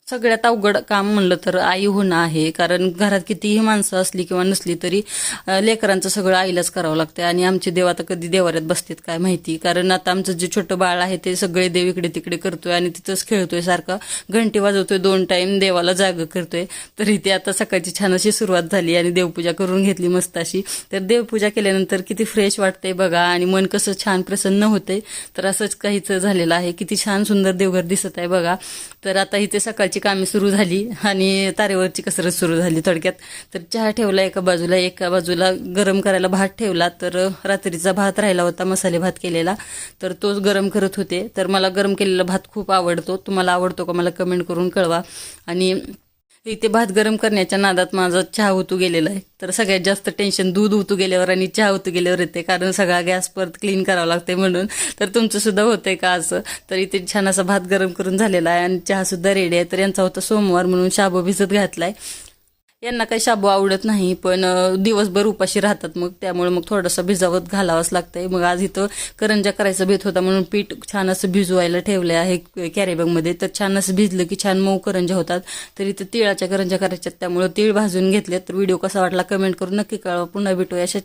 सगळ्यात अवघड काम म्हणलं तर आई होणं आहे. कारण घरात कितीही माणसं असली किंवा नसली तरी लेकरांचं सगळं आईलाच करावं लागतं. आणि आमचे देव आता कधी देवाऱ्यात बसतात काय माहिती. कारण आता आमचं जे छोटं बाळ आहे ते सगळे देव इकडे तिकडे करतोय आणि तिथंच खेळतोय, सारखं घंटी वाजवतोय, 2 टाइम देवाला जाग करतोय. तर इथे आता सकाळची छान अशी सुरुवात झाली आणि देवपूजा करून घेतली मस्त अशी. तर देवपूजा केल्यानंतर किती फ्रेश वाटतंय बघा आणि मन कसं छान प्रसन्न होतंय. तर असंच काहीच झालेलं आहे. किती छान सुंदर देवघर दिसत आहे बघा. तर आता इथे सकाळची कामे सुरू झाली आणि तारेवरची कसरत सुरू झाली थोडक्यात. तर चहा ठेवला एका बाजूला गरम करायला भात ठेवला. तर रात्रीचा भात राहिला होता, मसाले भात केलेला, तर तोच गरम करत होते. तर मला गरम केलेला भात खूप आवडतो. तुम्हाला आवडतो का मला कमेंट करून कळवा. आणि इथे भात गरम करण्याच्या नादात माझा चहा उतू गेलेला आहे. तर सगळ्यात जास्त टेन्शन दूध उतू गेल्यावर आणि चहा उतू गेल्यावर येते, कारण सगळा गॅस परत क्लीन करावा लागते म्हणून. तर तुमचं सुद्धा होतंय का असं? तर इथे छान असा भात गरम करून झालेला आहे आणि चहा सुद्धा रेडी आहे. तर यांचा होता सोमवार म्हणून शाबू भिजत घातलाय. यांना काही शाबू आवडत नाही, पण दिवसभर उपाशी राहतात, मग त्यामुळे मग थोडंसं भिजावत घालावंच लागतंय. मग आज इथं करंजा करायचा बेत होता म्हणून पीठ छान असं भिजवायला ठेवलं आहे कॅरीबॅगमध्ये. तर छान असं भिजलं की छान मऊ करंजा होतात. तर इथं तिळाच्या करंजा करायच्यात, त्यामुळे तीळ भाजून घेतले. तर व्हिडिओ कसा वाटला कमेंट करून नक्की कळवा. पुन्हा भेटूया अशा